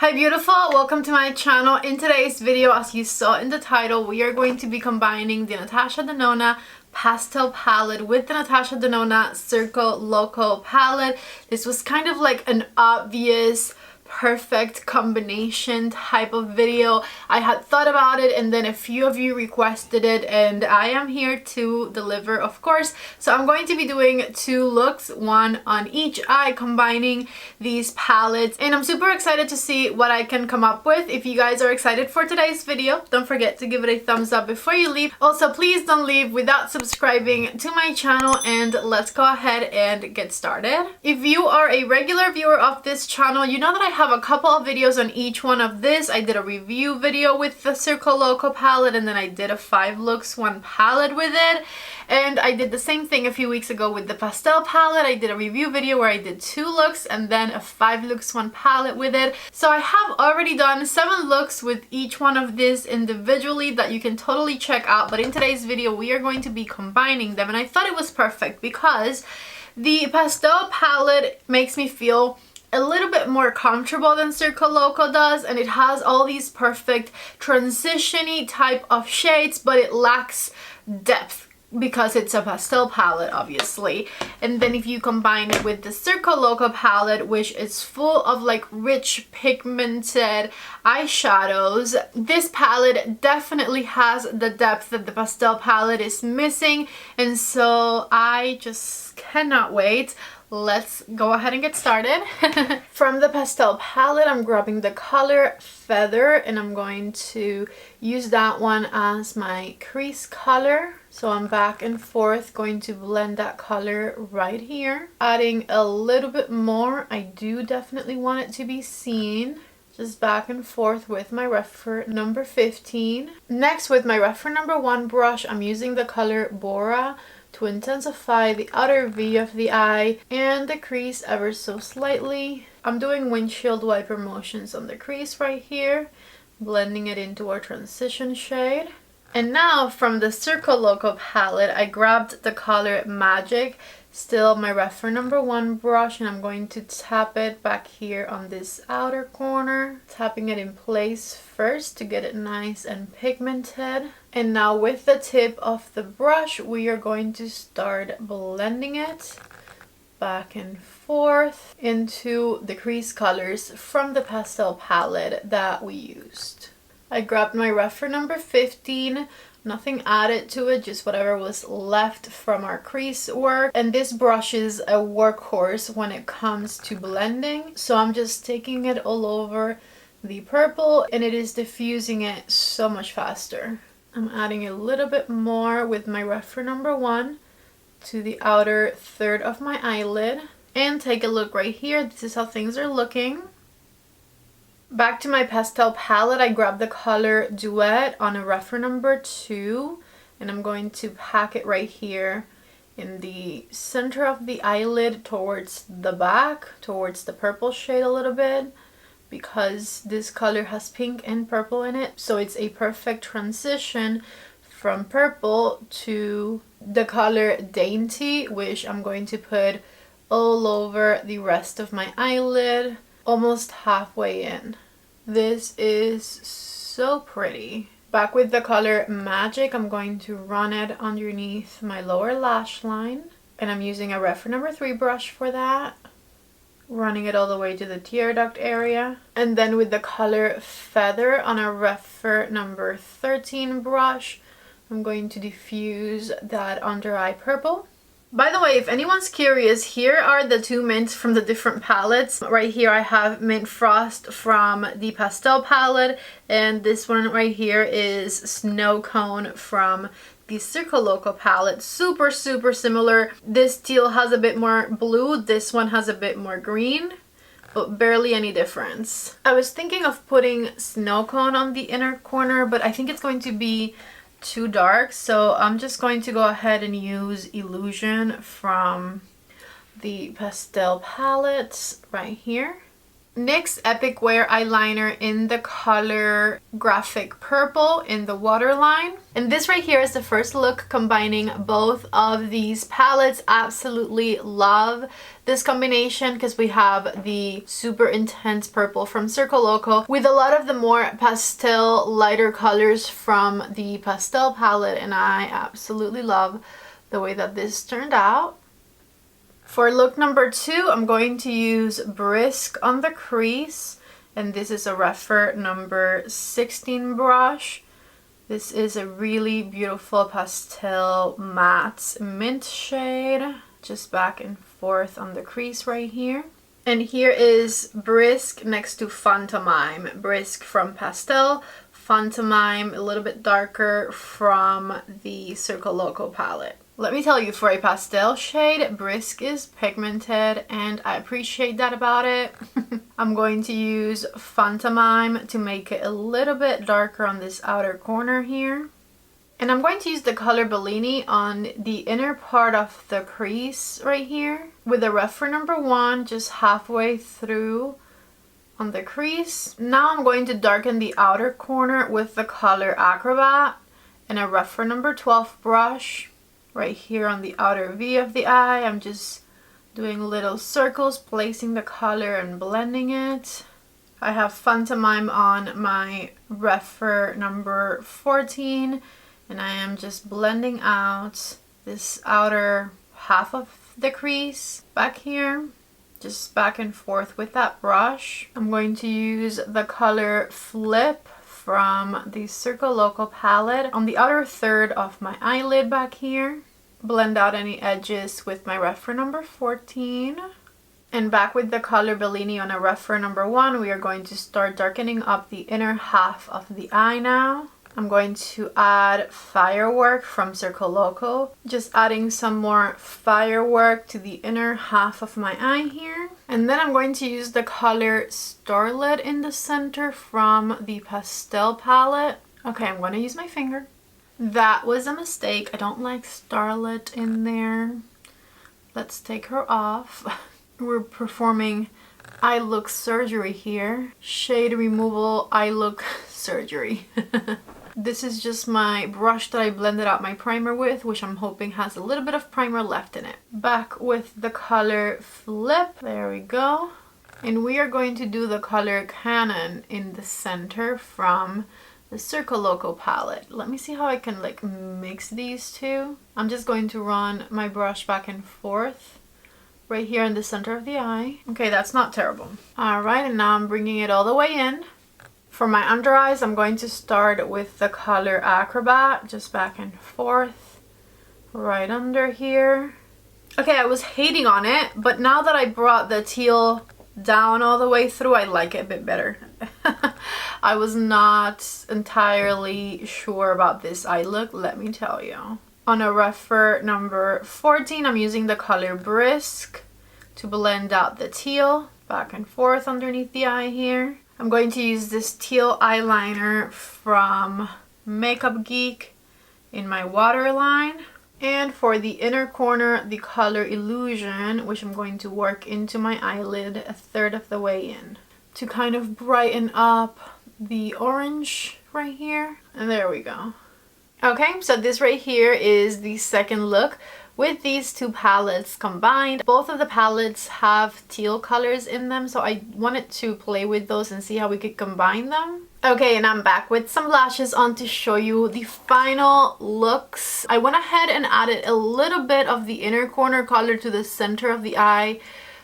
Hi beautiful, welcome to my channel. In today's video, as you saw in the title, we are going to be combining the Natasha Denona Pastel palette with the Natasha Denona Circo Loco palette. This was kind of like an obvious perfect combination type of video. I had thought about it and then a few of you requested it and I am here to deliver, of course. So I'm going to be doing two looks, one on each eye, combining these palettes, and I'm super excited to see what I can come up with. If you guys are excited for today's video, don't forget to give it a thumbs up before you leave. Also, please don't leave without subscribing to my channel, and let's go ahead and get started. If you are a regular viewer of this channel, you know that I have a couple of videos on each one of this. I did a review video with the Circo Loco palette, and then I did a 5 looks 1 palette with it, and I did the same thing a few weeks ago with the pastel palette. I did a review video where I did 2 looks and then a 5 looks 1 palette with it. So I have already done 7 looks with each one of these individually that you can totally check out, but in today's video we are going to be combining them, and I thought it was perfect because the pastel palette makes me feel a little bit more comfortable than Circo Loco does, and it has all these perfect transition-y type of shades, but it lacks depth because it's a pastel palette, obviously. And then if you combine it with the Circo Loco palette, which is full of like rich pigmented eyeshadows, this palette definitely has the depth that the pastel palette is missing, and so I just cannot wait. Let's go ahead and get started. From the pastel palette, I'm grabbing the color Feather, and I'm going to use that one as my crease color. So I'm back and forth going to blend that color right here, adding a little bit more. I do definitely want it to be seen. Just back and forth with my reference number 15. Next, with my reference number 1 brush, I'm using the color Bora to intensify the outer V of the eye and the crease ever so slightly. I'm doing windshield wiper motions on the crease right here, blending it into our transition shade. And now from the Circo Loco palette, I grabbed the color Magic, still my reference number 1 brush, and I'm going to tap it back here on this outer corner, tapping it in place first to get it nice and pigmented. And now with the tip of the brush, we are going to start blending it back and forth into the crease colors from the pastel palette that we used. I grabbed my reference number 15, nothing added to it, just whatever was left from our crease work. And this brush is a workhorse when it comes to blending, so I'm just taking it all over the purple and it is diffusing it so much faster. I'm adding a little bit more with my reference number 1 to the outer third of my eyelid. And take a look right here, this is how things are looking. Back to my pastel palette, I grabbed the color Duet on a reference number 2, and I'm going to pack it right here in the center of the eyelid towards the back, towards the purple shade a little bit, because this color has pink and purple in it, so it's a perfect transition from purple to the color Dainty, which I'm going to put all over the rest of my eyelid, almost halfway in. This is so pretty. Back with the color Magic, I'm going to run it underneath my lower lash line, and I'm using a reference number 3 brush for that, running it all the way to the tear duct area. And then with the color Feather on a reference number 13 brush, I'm going to diffuse that under eye purple. By the way, if anyone's curious, here are the 2 mints from the different palettes. Right here I have Mint Frost from the pastel palette, and this one right here is Snow Cone from the Circo Loco palette. Super similar. This teal has a bit more blue, this one has a bit more green, but barely any difference. I was thinking of putting Snow Cone on the inner corner, but I think it's going to be too dark, so I'm just going to go ahead and use Illusion from the pastel palettes right here. NYX Epic Wear eyeliner in the color Graphic Purple in the waterline. And this right here is the first look combining both of these palettes. Absolutely love this combination because we have the super intense purple from Circo Loco with a lot of the more pastel lighter colors from the pastel palette, and I absolutely love the way that this turned out. For look number 2, I'm going to use Brisk on the crease, and this is a Refer number 16 brush. This is a really beautiful pastel matte mint shade, just back and forth on the crease right here. And here is Brisk next to Phantomime. Brisk from Pastel, Phantomime a little bit darker from the Circo Loco palette. Let me tell you, for a pastel shade, Brisk is pigmented and I appreciate that about it. I'm going to use Phantomime to make it a little bit darker on this outer corner here. And I'm going to use the color Bellini on the inner part of the crease right here with the Refer number 1 just halfway through on the crease. Now I'm going to darken the outer corner with the color Acrobat and a Refer number 12 brush. Right here on the outer V of the eye, I'm just doing little circles, placing the color and blending it. I have Phantomime on my Refer number 14, and I am just blending out this outer half of the crease back here, just back and forth with that brush. I'm going to use the color Flip from the Circo Loco palette on the outer third of my eyelid back here. Blend out any edges with my Refer number 14. And back with the color Bellini on a Refer number 1, we are going to start darkening up the inner half of the eye now. I'm going to add Firework from Circo Loco. Just adding some more firework to the inner half of my eye here. And then I'm going to use the color Starlit in the center from the Pastel palette. Okay, I'm going to use my finger. That was a mistake. I don't like Starlit in there. Let's take her off. We're performing eye look surgery here. Shade removal, eye look surgery. This is just my brush that I blended out my primer with, which I'm hoping has a little bit of primer left in it. Back with the color Flip. There we go. And we are going to do the color Canon in the center from the Circo Loco palette. Let me see how I can like mix these two. I'm just going to run my brush back and forth right here in the center of the eye. Okay, that's not terrible. All right, and now I'm bringing it all the way in. For my under eyes, I'm going to start with the color Acrobat, just back and forth, right under here. Okay, I was hating on it, but now that I brought the teal down all the way through, I like it a bit better. I was not entirely sure about this eye look, let me tell you. On a Refer number 14, I'm using the color Brisk to blend out the teal, back and forth underneath the eye here. I'm going to use this teal eyeliner from Makeup Geek in my waterline. And for the inner corner, the color Illusion, which I'm going to work into my eyelid a third of the way in to kind of brighten up the orange right here. And there we go. Okay, so this right here is the second look with these two palettes combined. Both of the palettes have teal colors in them, so I wanted to play with those and see how we could combine them. Okay, and I'm back with some lashes on to show you the final looks. I went ahead and added a little bit of the inner corner color to the center of the eye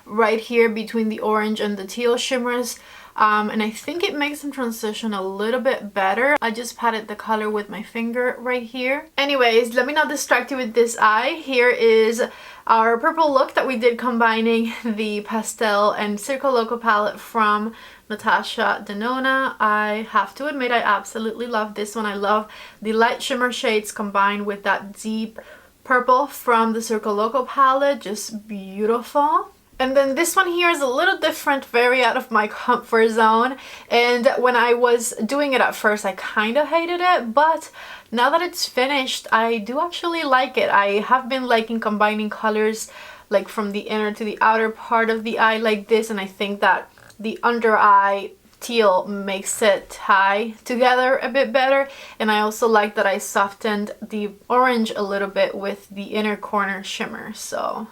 right here between the orange and the teal shimmers. And I think it makes them transition a little bit better. I just patted the color with my finger right here. Anyways, let me not distract you with this eye. Here is our purple look that we did combining the pastel and Circo Loco palette from Natasha Denona. I have to admit, I absolutely love this one. I love the light shimmer shades combined with that deep purple from the Circo Loco palette. Just beautiful. And then this one here is a little different, very out of my comfort zone. And when I was doing it at first, I kind of hated it. But now that it's finished, I do actually like it. I have been liking combining colors like from the inner to the outer part of the eye like this. And I think that the under eye teal makes it tie together a bit better, and I also like that I softened the orange a little bit with the inner corner shimmer, so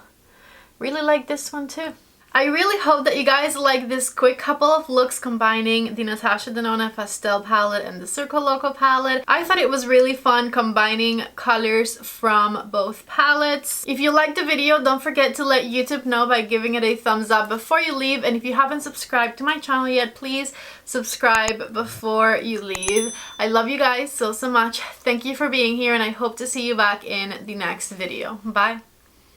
really like this one too. I really hope that you guys like this quick couple of looks combining the Natasha Denona Pastel palette and the Circo Loco palette. I thought it was really fun combining colors from both palettes. If you liked the video, don't forget to let YouTube know by giving it a thumbs up before you leave, and if you haven't subscribed to my channel yet, please subscribe before you leave. I love you guys so much. Thank you for being here, and I hope to see you back in the next video. Bye!